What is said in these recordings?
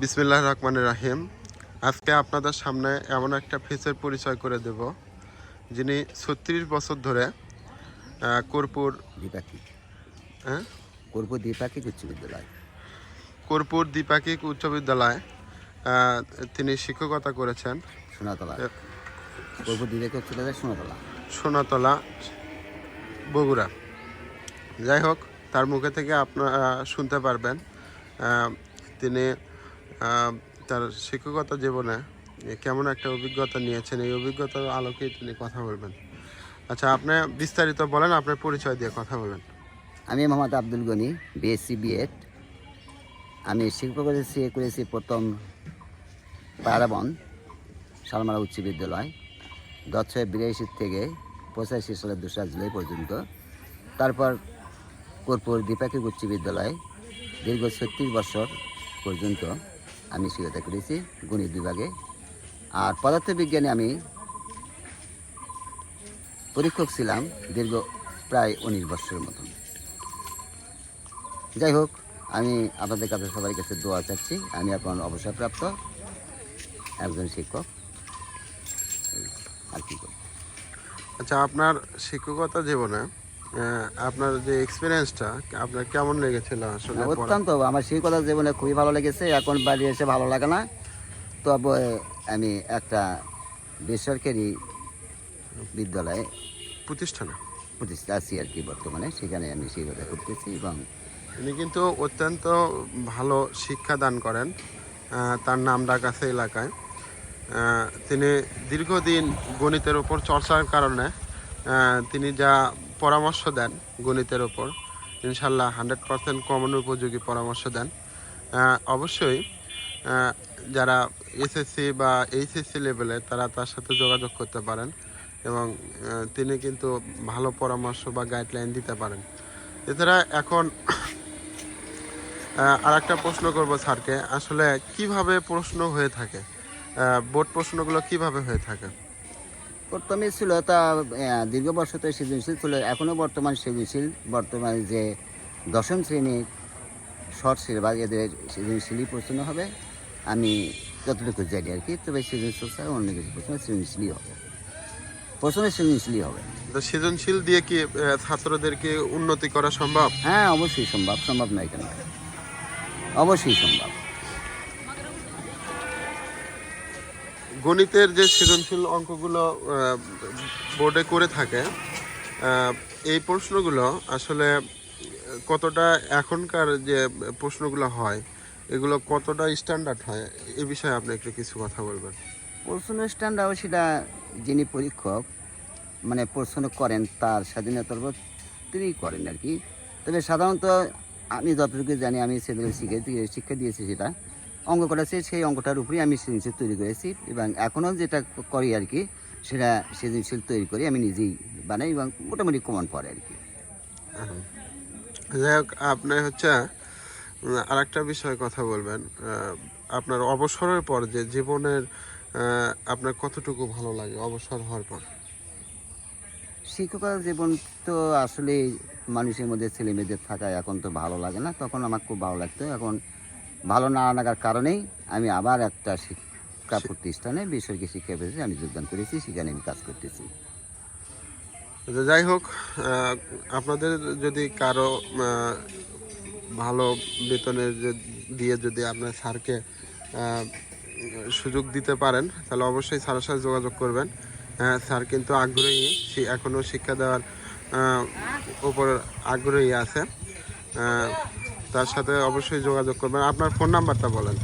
বিসমিল্লাহির রহমানির রহিম। আজকে আপনাদের সামনে এমন একটা ফেসের পরিচয় করে দেব, যিনি ৩৬ বছর ধরে কর্পূর দ্বিপাক্ষিক হ্যাঁ কর্পূর দ্বিপাক্ষিক উচ্চ বিদ্যালয় কর্পূর দ্বিপাক্ষিক উচ্চ বিদ্যালয় তিনি শিক্ষকতা করেছেন। সোনাতলা কর্পূর দ্বিপাক্ষিক উচ্চ বিদ্যালয় সোনাতলা, বগুড়া। যাই হোক, তার মুখে থেকে আপনারা শুনতে পারবেন তিনি তার শিক্ষকতা জীবনে কেমন একটা অভিজ্ঞতা নিয়েছেন। এই অভিজ্ঞতার আলোকেই তিনি কথা বলবেন। আচ্ছা, আপনি বিস্তারিত বলেন, আপনার পরিচয় দিয়ে কথা বলেন। আমি মোহাম্মদ আব্দুল গনি, বিএসসি বিএড। আমি শিক্ষকতা করেছি প্রথম পারাবন শালমারা উচ্চ বিদ্যালয় ১৯৮২ থেকে ৮৫ সালের ২রা জুলাই পর্যন্ত। তারপর কর্পূর দ্বিপাক্ষিক উচ্চ বিদ্যালয় দীর্ঘ ৩৬ বছর পর্যন্ত আমি শিক্ষকতা করেছি গণিত বিভাগে। আর পদার্থবিজ্ঞানে আমি পরীক্ষক ছিলাম দীর্ঘ প্রায় ১৯ বছরের মতন। যাই হোক, আমি আপনাদের কাছে সবার কাছে দোয়া চাচ্ছি। আমি এখন অবসরপ্রাপ্ত একজন শিক্ষক। আর কি করি। আচ্ছা, আপনার শিক্ষকতা জীবনে আপনার যে এক্সপিরিয়েন্সটা আপনার কেমন লেগেছিল? আসলে অত্যন্ত আমার শিক্ষকতা জীবনে খুবই ভালো লেগেছে। এখন বাড়ি এসে ভালো লাগে না, তবে আমি একটা বেসরকারি বিদ্যালয়ে প্রতিষ্ঠানে আছি আর কি বর্তমানে। সেখানে আমি শিক্ষকতা করতেছি এবং তিনি কিন্তু অত্যন্ত ভালো শিক্ষা দান করেন। তার নাম ডাক আছে এলাকায়। তিনি দীর্ঘদিন গণিতের ওপর চর্চার কারণে তিনি যা পরামর্শ দেন গণিতের ওপর, ইনশাল্লাহ 100% কমন উপযোগী পরামর্শ দেন। অবশ্যই যারা এসএসসি বা এইচএসসি লেভেলে তারা তার সাথে যোগাযোগ করতে পারেন এবং তিনি কিন্তু ভালো পরামর্শ বা গাইডলাইন দিতে পারেন। এছাড়া এখন আর একটা প্রশ্ন করব স্যারকে, আসলে কিভাবে প্রশ্ন হয়ে থাকে, বোর্ড প্রশ্নগুলো কিভাবে হয়ে থাকে? প্রথমে ছিল তা দীর্ঘ বর্ষ তো সৃজনশীল ছিল, এখনও বর্তমান সৃজনশীল। বর্তমানে যে ১০ম শ্রেণীর শর্ট সিলেবাস, এদের সৃজনশীলই প্রশ্ন হবে। আমি যতটুকু জানি আর কি। তবে সৃজনশীল ছাড়া অন্য কিছু প্রশ্ন সৃজনশীলই হবে, সৃজনশীলই হবে। তো সৃজনশীল দিয়ে কি ছাত্রদেরকে উন্নতি করা সম্ভব? হ্যাঁ, অবশ্যই সম্ভব। সম্ভব নয় কেন? অবশ্যই সম্ভব। গণিতের যে সৃজনশীল অঙ্কগুলো বোর্ডে করে থাকে, এই প্রশ্নগুলো আসলে কতটা এখনকার যে প্রশ্নগুলো হয় এগুলো কতটা স্ট্যান্ডার্ড হয়, এ বিষয়ে আপনি একটু কিছু কথা বলবেন। প্রশ্ন স্ট্যান্ডার্ড সেটা যিনি পরীক্ষক মানে প্রশ্ন করেন তার স্বাধীনতার উপর তিনি করেন আর কি। তবে সাধারণত আমি যতটুকু জানি, আমি সেগুলো শিক্ষা দিয়েছি, সেটা অঙ্ক করেছি, সেই অঙ্কটার উপরেই আমি সৃজনশীল তৈরি করেছি এবং এখনও যেটা করি আর কি, সেটা সৃজনশীল তৈরি করি আমি নিজেই বানাই এবং মোটামুটি কমন পড়ে আর কি। যাই হোক, আপনি হচ্ছে আর একটা বিষয়ে কথা বলবেন। আপনার অবসরের পর যে জীবনের আপনার কতটুকু ভালো লাগে অবসর হওয়ার পর? শিক্ষকতা জীবন তো আসলে মানুষের মধ্যে ছেলে মেয়েদের থাকায় এখন তো ভালো লাগে না। তখন আমার খুব ভালো লাগতো। এখন ভালো না লাগার কারণেই আমি আবার একটা শিক্ষা প্রতিষ্ঠানে বেসরকারি শিক্ষা প্রতিষ্ঠানে আমি যোগদান করেছি, সেখানে আমি কাজ করতেছি। যাই হোক, আপনাদের যদি কারো ভালো বেতনের দিয়ে যদি আপনার স্যারকে সুযোগ দিতে পারেন, তাহলে অবশ্যই স্যারের সাথে যোগাযোগ করবেন। স্যার কিন্তু আগ্রহী, এখনও শিক্ষা দেওয়ার উপর আগ্রহী আছে। তার সাথে অবশ্যই যোগাযোগ করবেন। আপনার ফোন নাম্বারটা বলেন।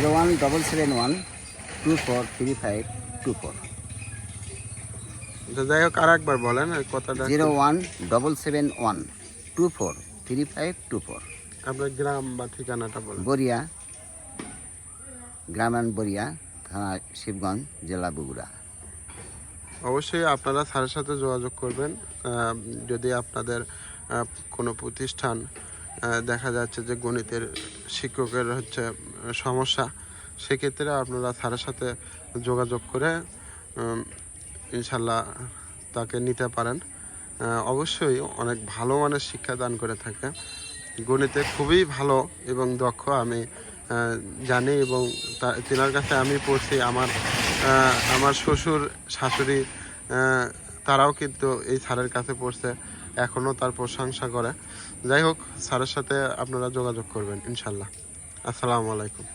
017712435524। যাই হোক, আর একবার বলেন কথাটা। 017712435524। আপনার গ্রাম বা ঠিকানাটা বলেন। বরিয়া, গ্রাম বরিয়া, থানা শিবগঞ্জ, জেলা বগুড়া। অবশ্যই আপনারা স্যারের সাথে যোগাযোগ করবেন। যদি আপনাদের কোনো প্রতিষ্ঠান দেখা যাচ্ছে যে গণিতের শিক্ষকের হচ্ছে সমস্যা, সেক্ষেত্রে আপনারা স্যারের সাথে যোগাযোগ করে ইনশাল্লাহ তাকে নিতে পারেন। অবশ্যই অনেক ভালো মানের শিক্ষা দান করে থাকে। গণিতে খুবই ভালো এবং দক্ষ। আমি জানি এবং তেনার কাছে আমি পড়ছি। আমার শ্বশুর শাশুড়ি তারাও কিন্তু এই স্যারের কাছে পড়ছে, এখনও তার প্রশংসা করে। যাই হোক, স্যারের সাথে আপনারা যোগাযোগ করবেন ইনশাল্লাহ। আসসালামু আলাইকুম।